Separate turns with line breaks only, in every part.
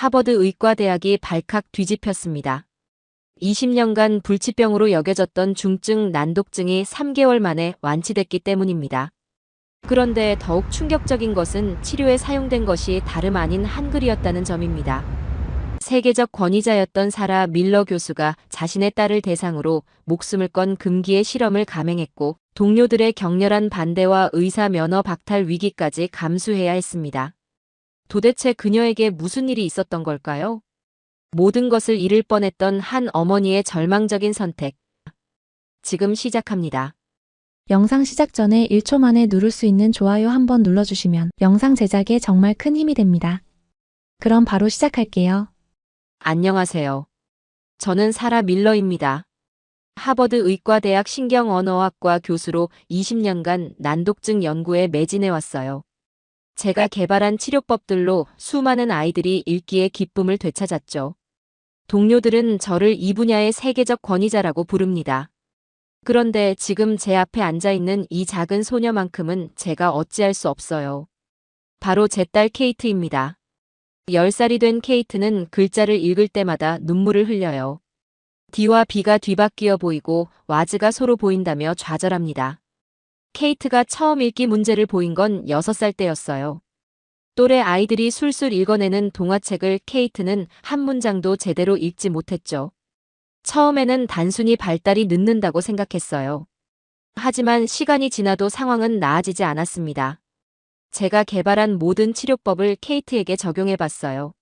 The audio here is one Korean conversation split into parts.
하버드 의과대학이 발칵 뒤집혔습니다. 20년간 불치병으로 여겨졌던 중증 난독증이 3개월 만에 완치됐기 때문입니다. 그런데 더욱 충격적인 것은 치료에 사용된 것이 다름 아닌 한글이었다는 점입니다. 세계적 권위자였던 사라 밀러 교수가 자신의 딸을 대상으로 목숨을 건 금기의 실험을 감행했고 동료들의 격렬한 반대와 의사 면허 박탈 위기까지 감수해야 했습니다. 도대체 그녀에게 무슨 일이 있었던 걸까요? 모든 것을 잃을 뻔했던 한 어머니의 절망적인 선택. 지금 시작합니다.
영상 시작 전에 1초 만에 누를 수 있는 좋아요 한번 눌러주시면 영상 제작에 정말 큰 힘이 됩니다. 그럼 바로 시작할게요.
안녕하세요. 저는 사라 밀러입니다. 하버드 의과대학 신경언어학과 교수로 20년간 난독증 연구에 매진해왔어요. 제가 개발한 치료법들로 수많은 아이들이 읽기의 기쁨을 되찾았죠. 동료들은 저를 이 분야의 세계적 권위자라고 부릅니다. 그런데 지금 제 앞에 앉아있는 이 작은 소녀만큼은 제가 어찌할 수 없어요. 바로 제 딸 케이트입니다. 10살이 된 케이트는 글자를 읽을 때마다 눈물을 흘려요. D와 B가 뒤바뀌어 보이고 Was가 소로 보인다며 좌절합니다. 케이트가 처음 읽기 문제를 보인 건 6살 때였어요. 또래 아이들이 술술 읽어내는 동화책을 케이트는 한 문장도 제대로 읽지 못했죠. 처음에는 단순히 발달이 늦는다고 생각했어요. 하지만 시간이 지나도 상황은 나아지지 않았습니다. 제가 개발한 모든 치료법을 케이트에게 적용해봤어요.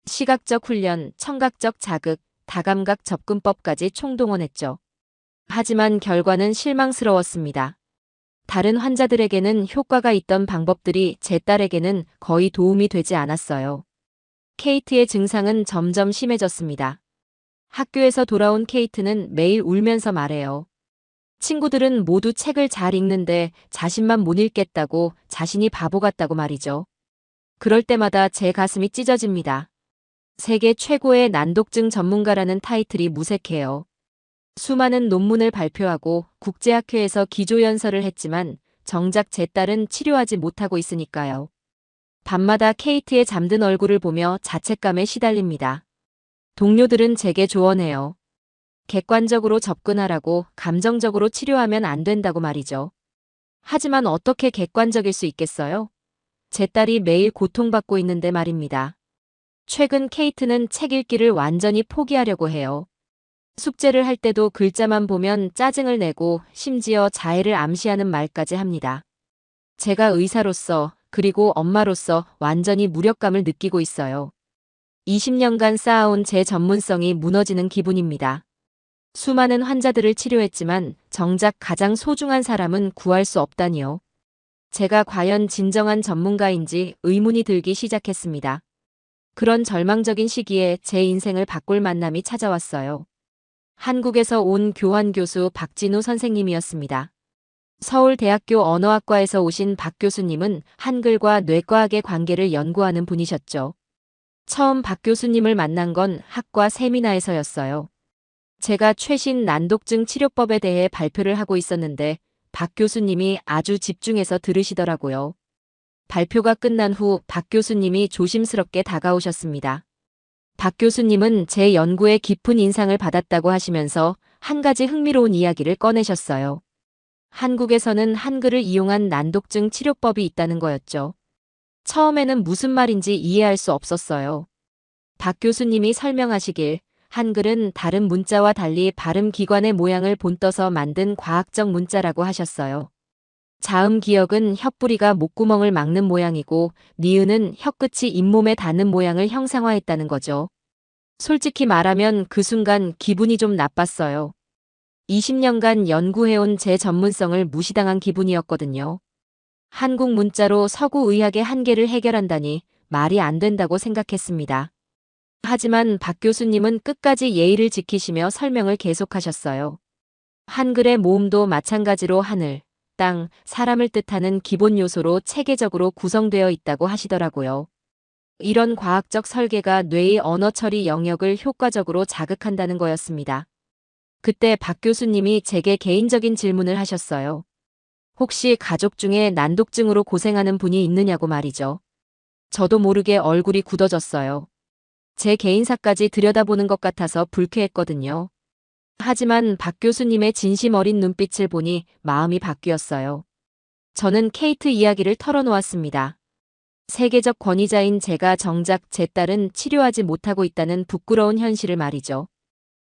시각적 훈련, 청각적 자극, 다감각 접근법까지 총동원했죠. 하지만 결과는 실망스러웠습니다. 다른 환자들에게는 효과가 있던 방법들이 제 딸에게는 거의 도움이 되지 않았어요. 케이트의 증상은 점점 심해졌습니다. 학교에서 돌아온 케이트는 매일 울면서 말해요. 친구들은 모두 책을 잘 읽는데 자신만 못 읽겠다고 자신이 바보 같다고 말이죠. 그럴 때마다 제 가슴이 찢어집니다. 세계 최고의 난독증 전문가라는 타이틀이 무색해요. 수많은 논문을 발표하고 국제학회에서 기조연설을 했지만 정작 제 딸은 치료하지 못하고 있으니까요. 밤마다 케이트의 잠든 얼굴을 보며 자책감에 시달립니다. 동료들은 제게 조언해요. 객관적으로 접근하라고, 감정적으로 치료하면 안 된다고 말이죠. 하지만 어떻게 객관적일 수 있겠어요? 제 딸이 매일 고통받고 있는데 말입니다. 최근 케이트는 책 읽기를 완전히 포기하려고 해요. 숙제를 할 때도 글자만 보면 짜증을 내고 심지어 자해를 암시하는 말까지 합니다. 제가 의사로서 그리고 엄마로서 완전히 무력감을 느끼고 있어요. 20년간 쌓아온 제 전문성이 무너지는 기분입니다. 수많은 환자들을 치료했지만 정작 가장 소중한 사람은 구할 수 없다니요. 제가 과연 진정한 전문가인지 의문이 들기 시작했습니다. 그런 절망적인 시기에 제 인생을 바꿀 만남이 찾아왔어요. 한국에서 온 교환 교수 박진우 선생님이었습니다. 서울대학교 언어학과에서 오신 박 교수님은 한글과 뇌과학의 관계를 연구하는 분이셨죠. 처음 박 교수님을 만난 건 학과 세미나에서였어요. 제가 최신 난독증 치료법에 대해 발표를 하고 있었는데 박 교수님이 아주 집중해서 들으시더라고요. 발표가 끝난 후 박 교수님이 조심스럽게 다가오셨습니다. 박 교수님은 제 연구에 깊은 인상을 받았다고 하시면서 한 가지 흥미로운 이야기를 꺼내셨어요. 한국에서는 한글을 이용한 난독증 치료법이 있다는 거였죠. 처음에는 무슨 말인지 이해할 수 없었어요. 박 교수님이 설명하시길 한글은 다른 문자와 달리 발음 기관의 모양을 본떠서 만든 과학적 문자라고 하셨어요. 자음 기역은 혓뿌리가 목구멍을 막는 모양이고 니은은 혀끝이 잇몸에 닿는 모양을 형상화했다는 거죠. 솔직히 말하면 그 순간 기분이 좀 나빴어요. 20년간 연구해온 제 전문성을 무시당한 기분이었거든요. 한국 문자로 서구 의학의 한계를 해결한다니 말이 안 된다고 생각했습니다. 하지만 박 교수님은 끝까지 예의를 지키시며 설명을 계속하셨어요. 한글의 모음도 마찬가지로 하늘, 땅, 사람을 뜻하는 기본 요소로 체계적으로 구성되어 있다고 하시더라고요. 이런 과학적 설계가 뇌의 언어 처리 영역을 효과적으로 자극한다는 거였습니다. 그때 박 교수님이 제게 개인적인 질문을 하셨어요. 혹시 가족 중에 난독증으로 고생하는 분이 있느냐고 말이죠. 저도 모르게 얼굴이 굳어졌어요. 제 개인사까지 들여다보는 것 같아서 불쾌했거든요. 하지만 박 교수님의 진심 어린 눈빛을 보니 마음이 바뀌었어요. 저는 케이트 이야기를 털어놓았습니다. 세계적 권위자인 제가 정작 제 딸은 치료하지 못하고 있다는 부끄러운 현실을 말이죠.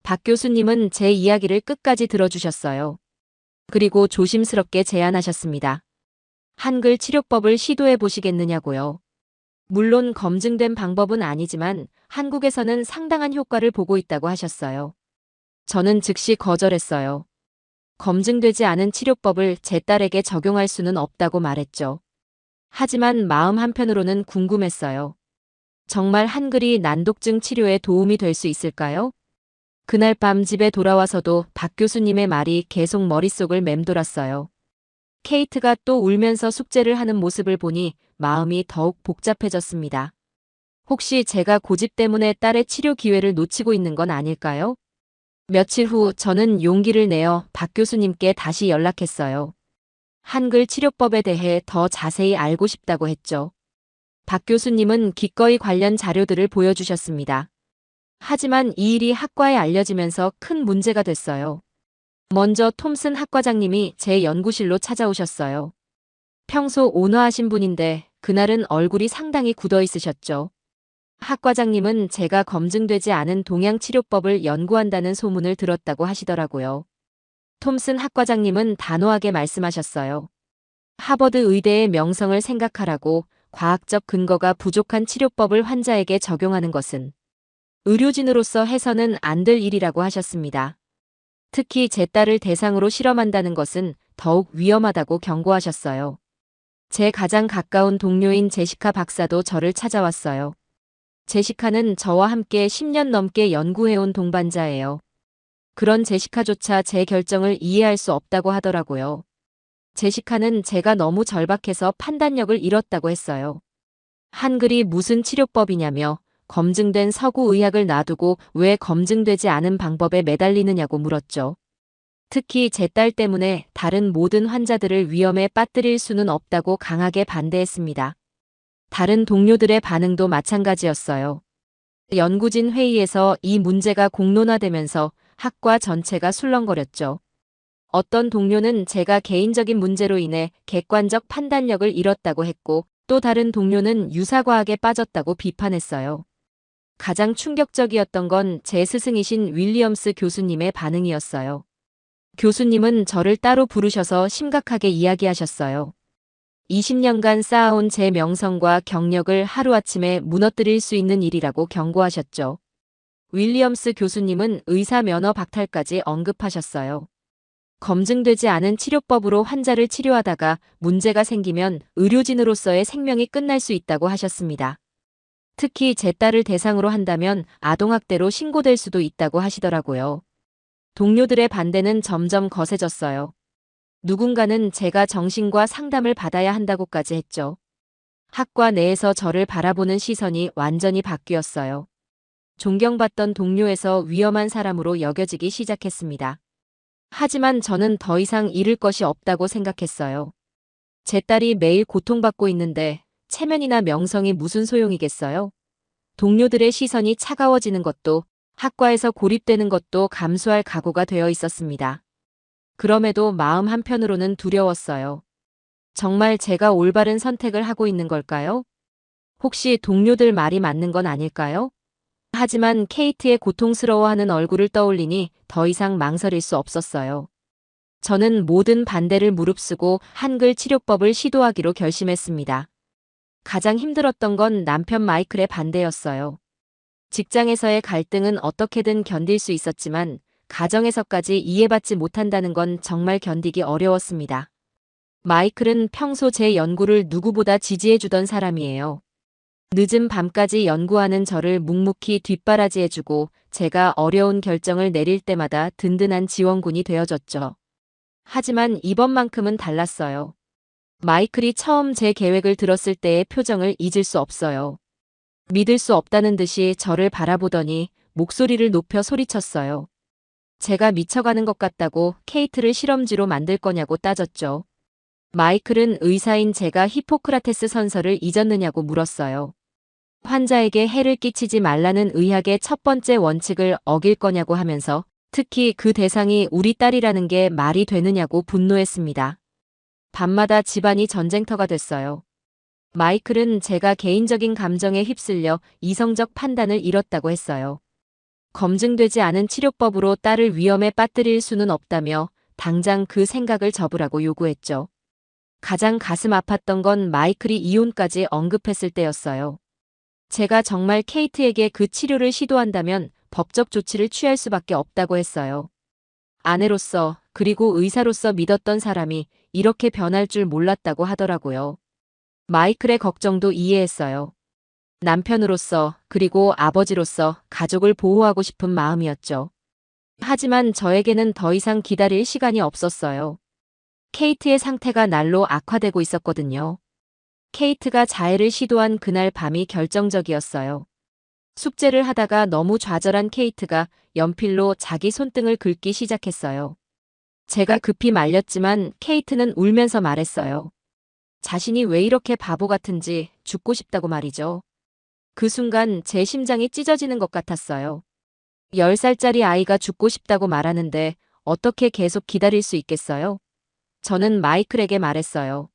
박 교수님은 제 이야기를 끝까지 들어주셨어요. 그리고 조심스럽게 제안하셨습니다. 한글 치료법을 시도해 보시겠느냐고요. 물론 검증된 방법은 아니지만 한국에서는 상당한 효과를 보고 있다고 하셨어요. 저는 즉시 거절했어요. 검증되지 않은 치료법을 제 딸에게 적용할 수는 없다고 말했죠. 하지만 마음 한편으로는 궁금했어요. 정말 한글이 난독증 치료에 도움이 될 수 있을까요? 그날 밤 집에 돌아와서도 박 교수님의 말이 계속 머릿속을 맴돌았어요. 케이트가 또 울면서 숙제를 하는 모습을 보니 마음이 더욱 복잡해졌습니다. 혹시 제가 고집 때문에 딸의 치료 기회를 놓치고 있는 건 아닐까요? 며칠 후 저는 용기를 내어 박 교수님께 다시 연락했어요. 한글 치료법에 대해 더 자세히 알고 싶다고 했죠. 박 교수님은 기꺼이 관련 자료들을 보여주셨습니다. 하지만 이 일이 학과에 알려지면서 큰 문제가 됐어요. 먼저 톰슨 학과장님이 제 연구실로 찾아오셨어요. 평소 온화하신 분인데 그날은 얼굴이 상당히 굳어 있으셨죠. 학과장님은 제가 검증되지 않은 동양치료법을 연구한다는 소문을 들었다고 하시더라고요. 톰슨 학과장님은 단호하게 말씀하셨어요. 하버드 의대의 명성을 생각하라고 과학적 근거가 부족한 치료법을 환자에게 적용하는 것은 의료진으로서 해서는 안 될 일이라고 하셨습니다. 특히 제 딸을 대상으로 실험한다는 것은 더욱 위험하다고 경고하셨어요. 제 가장 가까운 동료인 제시카 박사도 저를 찾아왔어요. 제시카는 저와 함께 10년 넘게 연구해온 동반자예요. 그런 제시카조차 제 결정을 이해할 수 없다고 하더라고요. 제시카는 제가 너무 절박해서 판단력을 잃었다고 했어요. 한글이 무슨 치료법이냐며 검증된 서구 의학을 놔두고 왜 검증되지 않은 방법에 매달리느냐고 물었죠. 특히 제 딸 때문에 다른 모든 환자들을 위험에 빠뜨릴 수는 없다고 강하게 반대했습니다. 다른 동료들의 반응도 마찬가지였어요. 연구진 회의에서 이 문제가 공론화되면서 학과 전체가 술렁거렸죠. 어떤 동료는 제가 개인적인 문제로 인해 객관적 판단력을 잃었다고 했고, 또 다른 동료는 유사과학에 빠졌다고 비판했어요. 가장 충격적이었던 건 제 스승이신 윌리엄스 교수님의 반응이었어요. 교수님은 저를 따로 부르셔서 심각하게 이야기하셨어요. 20년간 쌓아온 제 명성과 경력을 하루아침에 무너뜨릴 수 있는 일이라고 경고하셨죠. 윌리엄스 교수님은 의사 면허 박탈까지 언급하셨어요. 검증되지 않은 치료법으로 환자를 치료하다가 문제가 생기면 의료진으로서의 생명이 끝날 수 있다고 하셨습니다. 특히 제 딸을 대상으로 한다면 아동학대로 신고될 수도 있다고 하시더라고요. 동료들의 반대는 점점 거세졌어요. 누군가는 제가 정신과 상담을 받아야 한다고까지 했죠. 학과 내에서 저를 바라보는 시선이 완전히 바뀌었어요. 존경받던 동료에서 위험한 사람으로 여겨지기 시작했습니다. 하지만 저는 더 이상 잃을 것이 없다고 생각했어요. 제 딸이 매일 고통받고 있는데 체면이나 명성이 무슨 소용이겠어요? 동료들의 시선이 차가워지는 것도, 학과에서 고립되는 것도 감수할 각오가 되어 있었습니다. 그럼에도 마음 한편으로는 두려웠어요. 정말 제가 올바른 선택을 하고 있는 걸까요? 혹시 동료들 말이 맞는 건 아닐까요? 하지만 케이트의 고통스러워하는 얼굴을 떠올리니 더 이상 망설일 수 없었어요. 저는 모든 반대를 무릅쓰고 한글 치료법을 시도하기로 결심했습니다. 가장 힘들었던 건 남편 마이클의 반대였어요. 직장에서의 갈등은 어떻게든 견딜 수 있었지만 가정에서까지 이해받지 못한다는 건 정말 견디기 어려웠습니다. 마이클은 평소 제 연구를 누구보다 지지해주던 사람이에요. 늦은 밤까지 연구하는 저를 묵묵히 뒷바라지해주고 제가 어려운 결정을 내릴 때마다 든든한 지원군이 되어줬죠. 하지만 이번만큼은 달랐어요. 마이클이 처음 제 계획을 들었을 때의 표정을 잊을 수 없어요. 믿을 수 없다는 듯이 저를 바라보더니 목소리를 높여 소리쳤어요. 제가 미쳐가는 것 같다고 케이트를 실험쥐로 만들 거냐고 따졌죠. 마이클은 의사인 제가 히포크라테스 선서를 잊었느냐고 물었어요. 환자에게 해를 끼치지 말라는 의학의 첫 번째 원칙을 어길 거냐고 하면서 특히 그 대상이 우리 딸이라는 게 말이 되느냐고 분노했습니다. 밤마다 집안이 전쟁터가 됐어요. 마이클은 제가 개인적인 감정에 휩쓸려 이성적 판단을 잃었다고 했어요. 검증되지 않은 치료법으로 딸을 위험에 빠뜨릴 수는 없다며 당장 그 생각을 접으라고 요구했죠. 가장 가슴 아팠던 건 마이클이 이혼까지 언급했을 때였어요. 제가 정말 케이트에게 그 치료를 시도한다면 법적 조치를 취할 수밖에 없다고 했어요. 아내로서 그리고 의사로서 믿었던 사람이 이렇게 변할 줄 몰랐다고 하더라고요. 마이클의 걱정도 이해했어요. 남편으로서 그리고 아버지로서 가족을 보호하고 싶은 마음이었죠. 하지만 저에게는 더 이상 기다릴 시간이 없었어요. 케이트의 상태가 날로 악화되고 있었거든요. 케이트가 자해를 시도한 그날 밤이 결정적이었어요. 숙제를 하다가 너무 좌절한 케이트가 연필로 자기 손등을 긁기 시작했어요. 제가 급히 말렸지만 케이트는 울면서 말했어요. 자신이 왜 이렇게 바보 같은지 죽고 싶다고 말이죠. 그 순간 제 심장이 찢어지는 것 같았어요. 10살짜리 아이가 죽고 싶다고 말하는데 어떻게 계속 기다릴 수 있겠어요? 저는 마이클에게 말했어요.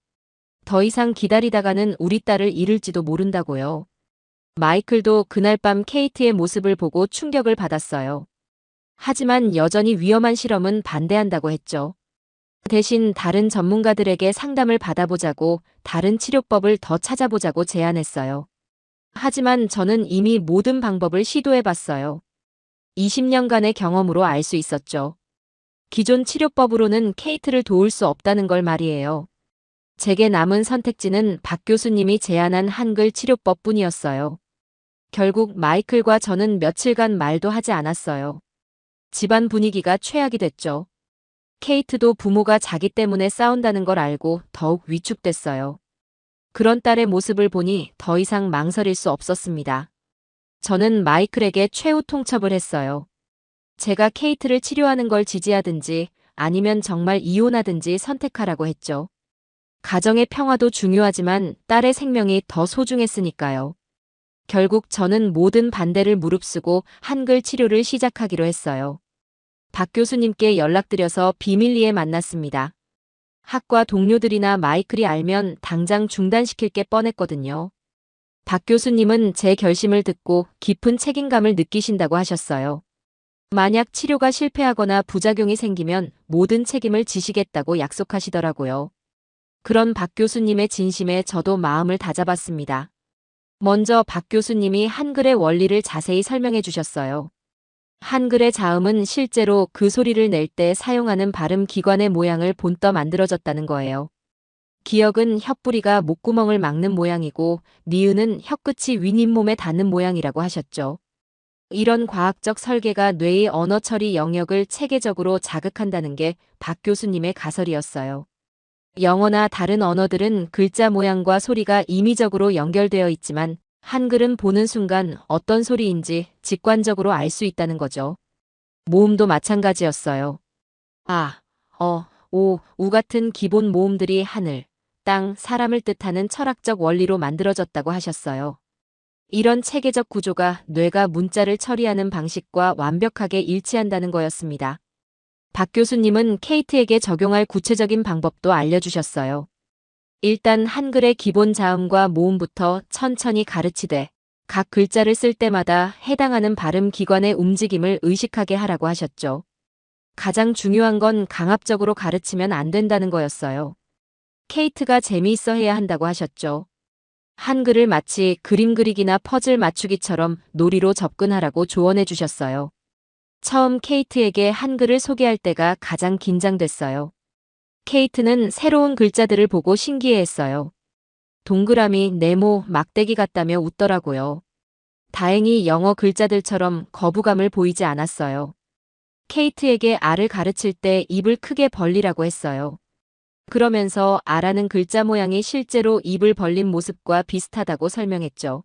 더 이상 기다리다가는 우리 딸을 잃을지도 모른다고요. 마이클도 그날 밤 케이트의 모습을 보고 충격을 받았어요. 하지만 여전히 위험한 실험은 반대한다고 했죠. 대신 다른 전문가들에게 상담을 받아보자고 다른 치료법을 더 찾아보자고 제안했어요. 하지만 저는 이미 모든 방법을 시도해봤어요. 20년간의 경험으로 알 수 있었죠. 기존 치료법으로는 케이트를 도울 수 없다는 걸 말이에요. 제게 남은 선택지는 박 교수님이 제안한 한글 치료법뿐이었어요. 결국 마이클과 저는 며칠간 말도 하지 않았어요. 집안 분위기가 최악이 됐죠. 케이트도 부모가 자기 때문에 싸운다는 걸 알고 더욱 위축됐어요. 그런 딸의 모습을 보니 더 이상 망설일 수 없었습니다. 저는 마이클에게 최후 통첩을 했어요. 제가 케이트를 치료하는 걸 지지하든지 아니면 정말 이혼하든지 선택하라고 했죠. 가정의 평화도 중요하지만 딸의 생명이 더 소중했으니까요. 결국 저는 모든 반대를 무릅쓰고 한글 치료를 시작하기로 했어요. 박 교수님께 연락드려서 비밀리에 만났습니다. 학과 동료들이나 마이클이 알면 당장 중단시킬 게 뻔했거든요. 박 교수님은 제 결심을 듣고 깊은 책임감을 느끼신다고 하셨어요. 만약 치료가 실패하거나 부작용이 생기면 모든 책임을 지시겠다고 약속하시더라고요. 그런 박 교수님의 진심에 저도 마음을 다잡았습니다. 먼저 박 교수님이 한글의 원리를 자세히 설명해 주셨어요. 한글의 자음은 실제로 그 소리를 낼 때 사용하는 발음 기관의 모양을 본떠 만들어졌다는 거예요. 기역은 혓뿌리가 목구멍을 막는 모양이고 니은은 혀끝이 윗잇몸에 닿는 모양이라고 하셨죠. 이런 과학적 설계가 뇌의 언어 처리 영역을 체계적으로 자극한다는 게 박 교수님의 가설이었어요. 영어나 다른 언어들은 글자 모양과 소리가 임의적으로 연결되어 있지만 한글은 보는 순간 어떤 소리인지 직관적으로 알 수 있다는 거죠. 모음도 마찬가지였어요. 아, 오, 우 같은 기본 모음들이 하늘, 땅, 사람을 뜻하는 철학적 원리로 만들어졌다고 하셨어요. 이런 체계적 구조가 뇌가 문자를 처리하는 방식과 완벽하게 일치한다는 거였습니다. 박 교수님은 케이트에게 적용할 구체적인 방법도 알려주셨어요. 일단 한글의 기본 자음과 모음부터 천천히 가르치되 각 글자를 쓸 때마다 해당하는 발음 기관의 움직임을 의식하게 하라고 하셨죠. 가장 중요한 건 강압적으로 가르치면 안 된다는 거였어요. 케이트가 재미있어 해야 한다고 하셨죠. 한글을 마치 그림 그리기나 퍼즐 맞추기처럼 놀이로 접근하라고 조언해 주셨어요. 처음 케이트에게 한글을 소개할 때가 가장 긴장됐어요. 케이트는 새로운 글자들을 보고 신기해했어요. 동그라미, 네모, 막대기 같다며 웃더라고요. 다행히 영어 글자들처럼 거부감을 보이지 않았어요. 케이트에게 알을 가르칠 때 입을 크게 벌리라고 했어요. 그러면서 아라는 글자 모양이 실제로 입을 벌린 모습과 비슷하다고 설명했죠.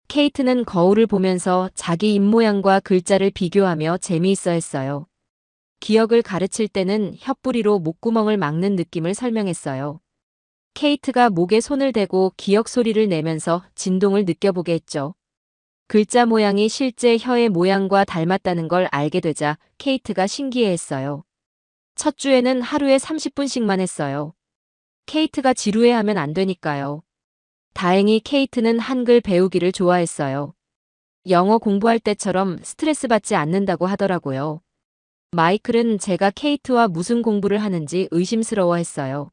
케이트는 거울을 보면서 자기 입 모양과 글자를 비교하며 재미있어 했어요. 기억을 가르칠 때는 혓뿌리로 목구멍을 막는 느낌을 설명했어요. 케이트가 목에 손을 대고 기억 소리를 내면서 진동을 느껴보게 했죠. 글자 모양이 실제 혀의 모양과 닮았다는 걸 알게 되자 케이트가 신기해했어요. 첫 주에는 하루에 30분씩만 했어요. 케이트가 지루해하면 안 되니까요. 다행히 케이트는 한글 배우기를 좋아했어요. 영어 공부할 때처럼 스트레스 받지 않는다고 하더라고요. 마이클은 제가 케이트와 무슨 공부를 하는지 의심스러워했어요.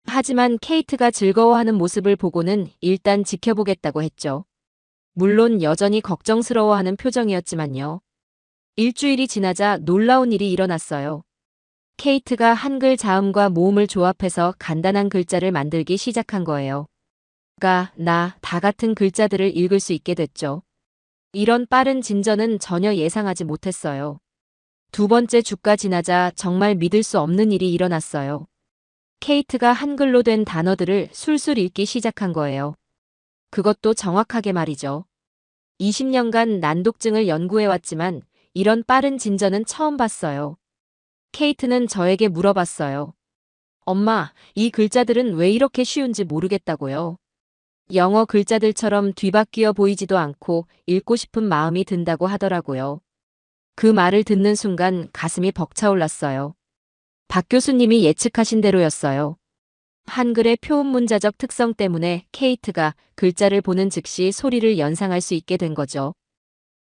하지만 케이트가 즐거워하는 모습을 보고는 일단 지켜보겠다고 했죠. 물론 여전히 걱정스러워하는 표정이었지만요. 일주일이 지나자 놀라운 일이 일어났어요. 케이트가 한글 자음과 모음을 조합해서 간단한 글자를 만들기 시작한 거예요. 가, 나, 다 같은 글자들을 읽을 수 있게 됐죠. 이런 빠른 진전은 전혀 예상하지 못했어요. 두 번째 주가 지나자 정말 믿을 수 없는 일이 일어났어요. 케이트가 한글로 된 단어들을 술술 읽기 시작한 거예요. 그것도 정확하게 말이죠. 20년간 난독증을 연구해왔지만 이런 빠른 진전은 처음 봤어요. 케이트는 저에게 물어봤어요. 엄마, 이 글자들은 왜 이렇게 쉬운지 모르겠다고요. 영어 글자들처럼 뒤바뀌어 보이지도 않고 읽고 싶은 마음이 든다고 하더라고요. 그 말을 듣는 순간 가슴이 벅차올랐어요. 박 교수님이 예측하신 대로였어요. 한글의 표음 문자적 특성 때문에 케이트가 글자를 보는 즉시 소리를 연상할 수 있게 된 거죠.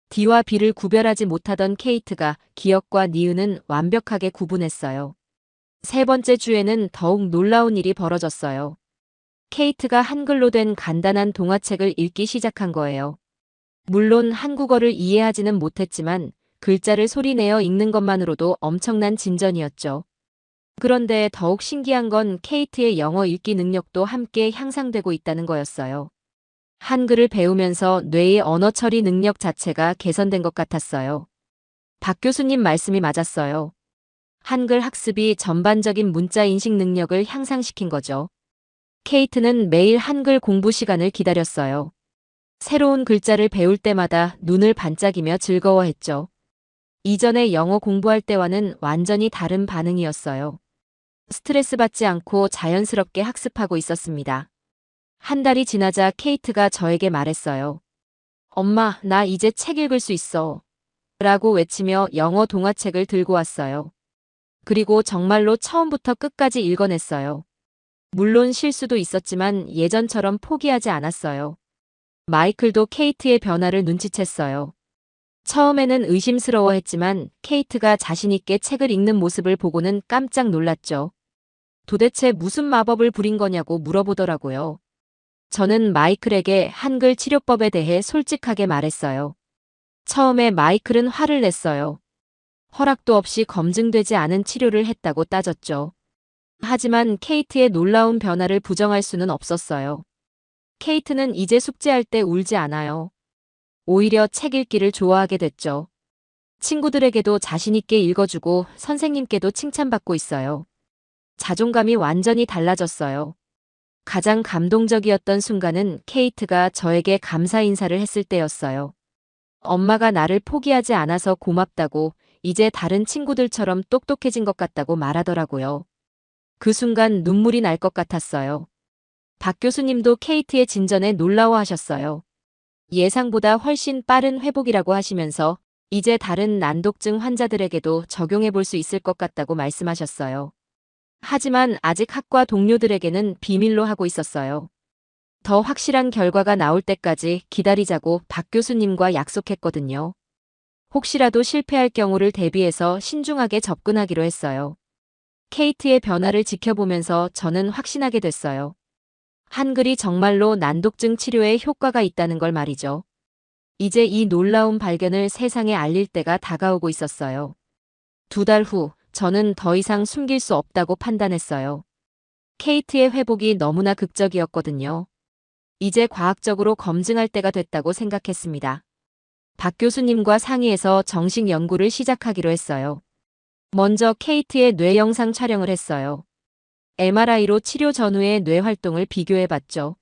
D와 B를 구별하지 못하던 케이트가 기역과 니은은 완벽하게 구분했어요. 세 번째 주에는 더욱 놀라운 일이 벌어졌어요. 케이트가 한글로 된 간단한 동화책을 읽기 시작한 거예요. 물론 한국어를 이해하지는 못했지만 글자를 소리내어 읽는 것만으로도 엄청난 진전이었죠. 그런데 더욱 신기한 건 케이트의 영어 읽기 능력도 함께 향상되고 있다는 거였어요. 한글을 배우면서 뇌의 언어 처리 능력 자체가 개선된 것 같았어요. 박 교수님 말씀이 맞았어요. 한글 학습이 전반적인 문자 인식 능력을 향상시킨 거죠. 케이트는 매일 한글 공부 시간을 기다렸어요. 새로운 글자를 배울 때마다 눈을 반짝이며 즐거워했죠. 이전에 영어 공부할 때와는 완전히 다른 반응이었어요. 스트레스 받지 않고 자연스럽게 학습하고 있었습니다. 한 달이 지나자 케이트가 저에게 말했어요. 엄마, 나 이제 책 읽을 수 있어. 라고 외치며 영어 동화책을 들고 왔어요. 그리고 정말로 처음부터 끝까지 읽어냈어요. 물론 실수도 있었지만 예전처럼 포기하지 않았어요. 마이클도 케이트의 변화를 눈치챘어요. 처음에는 의심스러워했지만 케이트가 자신있게 책을 읽는 모습을 보고는 깜짝 놀랐죠. 도대체 무슨 마법을 부린 거냐고 물어보더라고요. 저는 마이클에게 한글 치료법에 대해 솔직하게 말했어요. 처음에 마이클은 화를 냈어요. 허락도 없이 검증되지 않은 치료를 했다고 따졌죠. 하지만 케이트의 놀라운 변화를 부정할 수는 없었어요. 케이트는 이제 숙제할 때 울지 않아요. 오히려 책 읽기를 좋아하게 됐죠. 친구들에게도 자신있게 읽어주고 선생님께도 칭찬받고 있어요. 자존감이 완전히 달라졌어요. 가장 감동적이었던 순간은 케이트가 저에게 감사 인사를 했을 때였어요. 엄마가 나를 포기하지 않아서 고맙다고, 이제 다른 친구들처럼 똑똑해진 것 같다고 말하더라고요. 그 순간 눈물이 날 것 같았어요. 박 교수님도 케이트의 진전에 놀라워하셨어요. 예상보다 훨씬 빠른 회복이라고 하시면서 이제 다른 난독증 환자들에게도 적용해 볼 수 있을 것 같다고 말씀하셨어요. 하지만 아직 학과 동료들에게는 비밀로 하고 있었어요. 더 확실한 결과가 나올 때까지 기다리자고 박 교수님과 약속했거든요. 혹시라도 실패할 경우를 대비해서 신중하게 접근하기로 했어요. 케이트의 변화를 지켜보면서 저는 확신하게 됐어요. 한글이 정말로 난독증 치료에 효과가 있다는 걸 말이죠. 이제 이 놀라운 발견을 세상에 알릴 때가 다가오고 있었어요. 2달 후, 저는 더 이상 숨길 수 없다고 판단했어요. 케이트의 회복이 너무나 극적이었거든요. 이제 과학적으로 검증할 때가 됐다고 생각했습니다. 박 교수님과 상의해서 정식 연구를 시작하기로 했어요. 먼저 케이트의 뇌 영상 촬영을 했어요. MRI로 치료 전후의 뇌 활동을 비교해봤죠.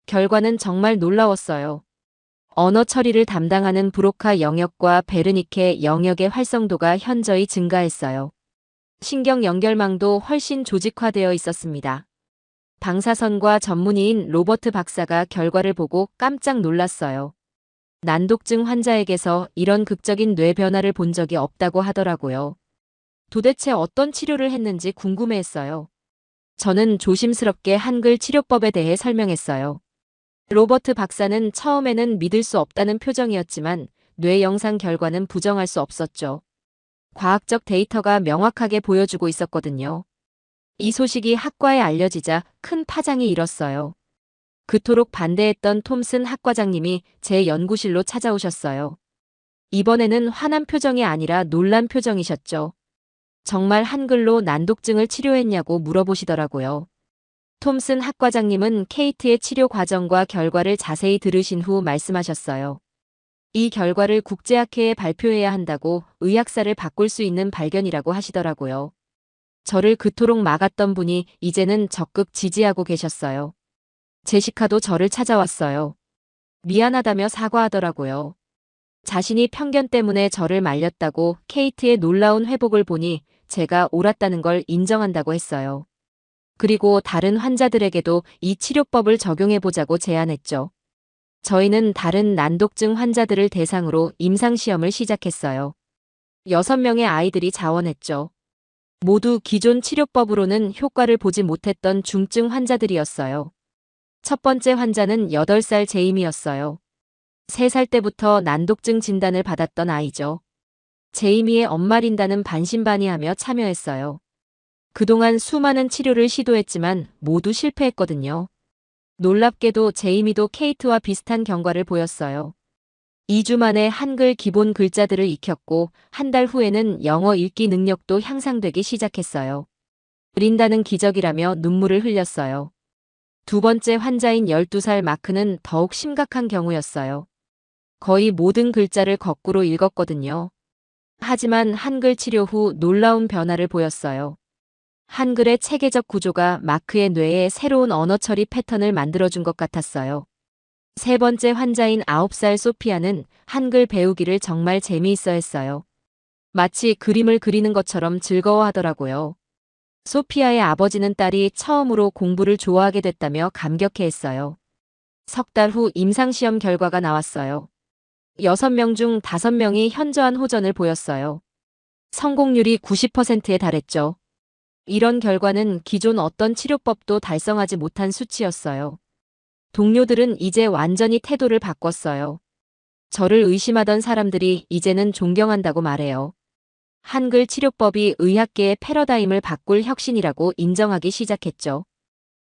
결과는 정말 놀라웠어요. 언어 처리를 담당하는 브로카 영역과 베르니케 영역의 활성도가 현저히 증가했어요. 신경 연결망도 훨씬 조직화되어 있었습니다. 방사선과 전문의인 로버트 박사가 결과를 보고 깜짝 놀랐어요. 난독증 환자에게서 이런 극적인 뇌 변화를 본 적이 없다고 하더라고요. 도대체 어떤 치료를 했는지 궁금해했어요. 저는 조심스럽게 한글 치료법에 대해 설명했어요. 로버트 박사는 처음에는 믿을 수 없다는 표정이었지만 뇌 영상 결과는 부정할 수 없었죠. 과학적 데이터가 명확하게 보여주고 있었거든요. 이 소식이 학과에 알려지자 큰 파장이 일었어요. 그토록 반대했던 톰슨 학과장님이 제 연구실로 찾아오셨어요. 이번에는 화난 표정이 아니라 놀란 표정이셨죠. 정말 한글로 난독증을 치료했냐고 물어보시더라고요. 톰슨 학과장님은 케이트의 치료 과정과 결과를 자세히 들으신 후 말씀하셨어요. 이 결과를 국제학회에 발표해야 한다고 의학사를 바꿀 수 있는 발견이라고 하시더라고요. 저를 그토록 막았던 분이 이제는 적극 지지하고 계셨어요. 제시카도 저를 찾아왔어요. 미안하다며 사과하더라고요. 자신이 편견 때문에 저를 말렸다고 케이트의 놀라운 회복을 보니 제가 옳았다는 걸 인정한다고 했어요. 그리고 다른 환자들에게도 이 치료법을 적용해보자고 제안했죠. 저희는 다른 난독증 환자들을 대상으로 임상시험을 시작했어요. 6명의 아이들이 자원했죠. 모두 기존 치료법으로는 효과를 보지 못했던 중증 환자들이었어요. 첫 번째 환자는 8살 제이미였어요. 3살 때부터 난독증 진단을 받았던 아이죠. 제이미의 엄마 린다는 반신반의하며 참여했어요. 그동안 수많은 치료를 시도했지만 모두 실패했거든요. 놀랍게도 제이미도 케이트와 비슷한 경과를 보였어요. 2주 만에 한글 기본 글자들을 익혔고 한 달 후에는 영어 읽기 능력도 향상되기 시작했어요. 린다는 기적이라며 눈물을 흘렸어요. 두 번째 환자인 12살 마크는 더욱 심각한 경우였어요. 거의 모든 글자를 거꾸로 읽었거든요. 하지만 한글 치료 후 놀라운 변화를 보였어요. 한글의 체계적 구조가 마크의 뇌에 새로운 언어 처리 패턴을 만들어준 것 같았어요. 세 번째 환자인 9살 소피아는 한글 배우기를 정말 재미있어 했어요. 마치 그림을 그리는 것처럼 즐거워하더라고요. 소피아의 아버지는 딸이 처음으로 공부를 좋아하게 됐다며 감격해했어요. 석 달 후 임상시험 결과가 나왔어요. 6명 중 5명이 현저한 호전을 보였어요. 성공률이 90%에 달했죠. 이런 결과는 기존 어떤 치료법도 달성하지 못한 수치였어요. 동료들은 이제 완전히 태도를 바꿨어요. 저를 의심하던 사람들이 이제는 존경한다고 말해요. 한글 치료법이 의학계의 패러다임을 바꿀 혁신이라고 인정하기 시작했죠.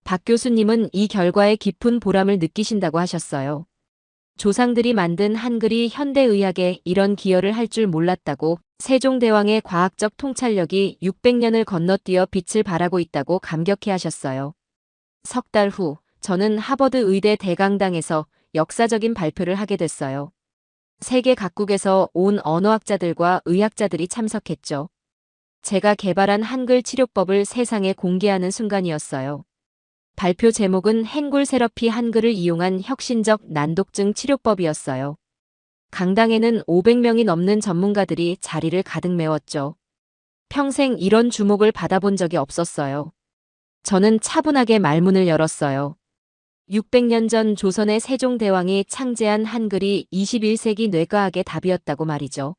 박 교수님은 이 결과에 깊은 보람을 느끼신다고 하셨어요. 조상들이 만든 한글이 현대의학에 이런 기여를 할 줄 몰랐다고 세종대왕의 과학적 통찰력이 600년을 건너뛰어 빛을 발하고 있다고 감격해 하셨어요. 석 달 후 저는 하버드 의대 대강당에서 역사적인 발표를 하게 됐어요. 세계 각국에서 온 언어학자들과 의학자들이 참석했죠. 제가 개발한 한글 치료법을 세상에 공개하는 순간이었어요. 발표 제목은 행굴 세러피 한글을 이용한 혁신적 난독증 치료법이었어요. 강당에는 500명이 넘는 전문가들이 자리를 가득 메웠죠. 평생 이런 주목을 받아본 적이 없었어요. 저는 차분하게 말문을 열었어요. 600년 전 조선의 세종대왕이 창제한 한글이 21세기 뇌과학의 답이었다고 말이죠.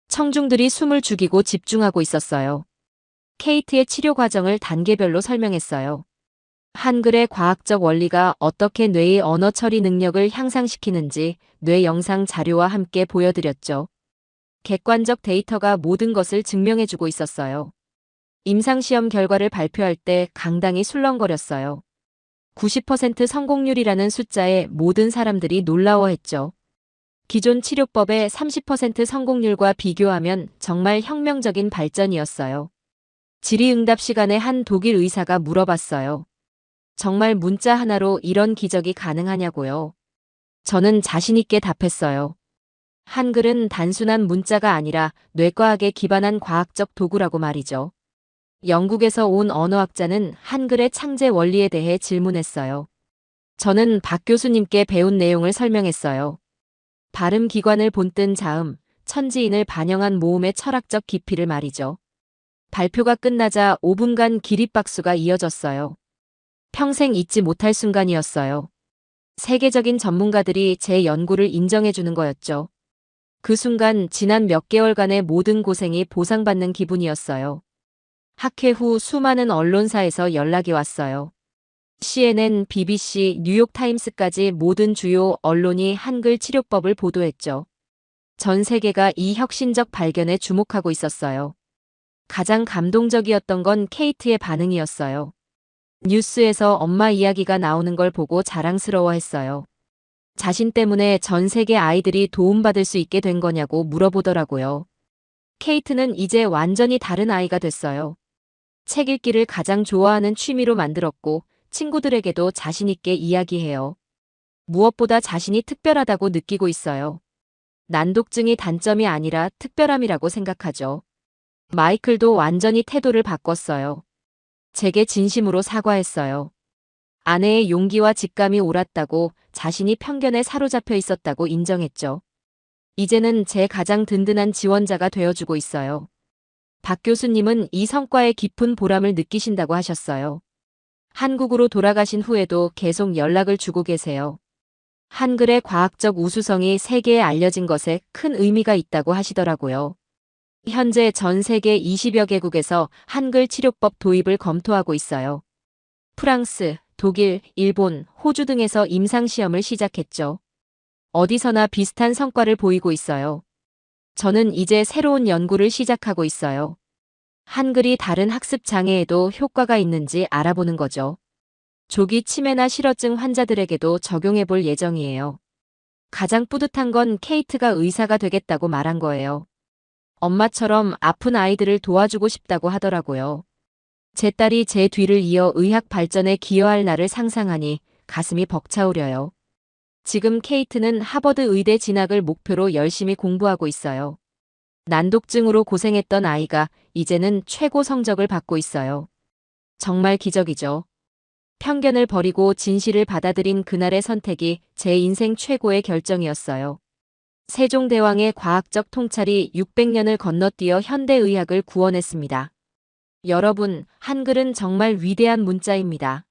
청중들이 숨을 죽이고 집중하고 있었어요. 케이트의 치료 과정을 단계별로 설명했어요. 한글의 과학적 원리가 어떻게 뇌의 언어 처리 능력을 향상시키는지 뇌 영상 자료와 함께 보여드렸죠. 객관적 데이터가 모든 것을 증명해주고 있었어요. 임상시험 결과를 발표할 때 강당이 술렁거렸어요. 90% 성공률이라는 숫자에 모든 사람들이 놀라워했죠. 기존 치료법의 30% 성공률과 비교하면 정말 혁명적인 발전이었어요. 질의응답 시간에 한 독일 의사가 물어봤어요. 정말 문자 하나로 이런 기적이 가능하냐고요. 저는 자신있게 답했어요. 한글은 단순한 문자가 아니라 뇌과학에 기반한 과학적 도구라고 말이죠. 영국에서 온 언어학자는 한글의 창제 원리에 대해 질문했어요. 저는 박 교수님께 배운 내용을 설명했어요. 발음 기관을 본뜬 자음, 천지인을 반영한 모음의 철학적 깊이를 말이죠. 발표가 끝나자 5분간 기립박수가 이어졌어요. 평생 잊지 못할 순간이었어요. 세계적인 전문가들이 제 연구를 인정해주는 거였죠. 그 순간 지난 몇 개월간의 모든 고생이 보상받는 기분이었어요. 학회 후 수많은 언론사에서 연락이 왔어요. CNN, BBC, 뉴욕타임스까지 모든 주요 언론이 한글 치료법을 보도했죠. 전 세계가 이 혁신적 발견에 주목하고 있었어요. 가장 감동적이었던 건 케이트의 반응이었어요. 뉴스에서 엄마 이야기가 나오는 걸 보고 자랑스러워했어요. 자신 때문에 전 세계 아이들이 도움받을 수 있게 된 거냐고 물어보더라고요. 케이트는 이제 완전히 다른 아이가 됐어요. 책 읽기를 가장 좋아하는 취미로 만들었고 친구들에게도 자신 있게 이야기해요. 무엇보다 자신이 특별하다고 느끼고 있어요. 난독증이 단점이 아니라 특별함이라고 생각하죠. 마이클도 완전히 태도를 바꿨어요. 제게 진심으로 사과했어요. 아내의 용기와 직감이 옳았다고, 자신이 편견에 사로잡혀 있었다고 인정했죠. 이제는 제 가장 든든한 지원자가 되어주고 있어요. 박 교수님은 이 성과에 깊은 보람을 느끼신다고 하셨어요. 한국으로 돌아가신 후에도 계속 연락을 주고 계세요. 한글의 과학적 우수성이 세계에 알려진 것에 큰 의미가 있다고 하시더라고요. 현재 전 세계 20여 개국에서 한글 치료법 도입을 검토하고 있어요. 프랑스, 독일, 일본, 호주 등에서 임상시험을 시작했죠. 어디서나 비슷한 성과를 보이고 있어요. 저는 이제 새로운 연구를 시작하고 있어요. 한글이 다른 학습 장애에도 효과가 있는지 알아보는 거죠. 조기 치매나 실어증 환자들에게도 적용해 볼 예정이에요. 가장 뿌듯한 건 케이트가 의사가 되겠다고 말한 거예요. 엄마처럼 아픈 아이들을 도와주고 싶다고 하더라고요. 제 딸이 제 뒤를 이어 의학 발전에 기여할 날을 상상하니 가슴이 벅차오려요. 지금 케이트는 하버드 의대 진학을 목표로 열심히 공부하고 있어요. 난독증으로 고생했던 아이가 이제는 최고 성적을 받고 있어요. 정말 기적이죠. 편견을 버리고 진실을 받아들인 그날의 선택이 제 인생 최고의 결정이었어요. 세종대왕의 과학적 통찰이 600년을 건너뛰어 현대의학을 구원했습니다. 여러분, 한글은 정말 위대한 문자입니다.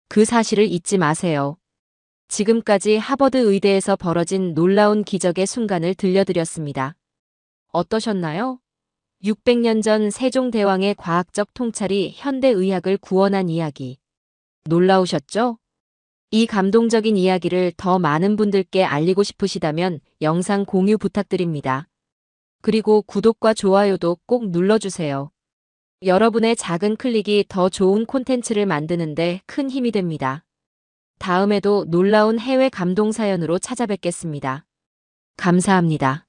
그 사실을 잊지 마세요. 지금까지 하버드 의대에서 벌어진 놀라운 기적의 순간을 들려드렸습니다. 어떠셨나요? 600년 전 세종대왕의 과학적 통찰이 현대의학을 구원한 이야기. 놀라우셨죠? 이 감동적인 이야기를 더 많은 분들께 알리고 싶으시다면 영상 공유 부탁드립니다. 그리고 구독과 좋아요도 꼭 눌러주세요. 여러분의 작은 클릭이 더 좋은 콘텐츠를 만드는데 큰 힘이 됩니다. 다음에도 놀라운 해외 감동 사연으로 찾아뵙겠습니다. 감사합니다.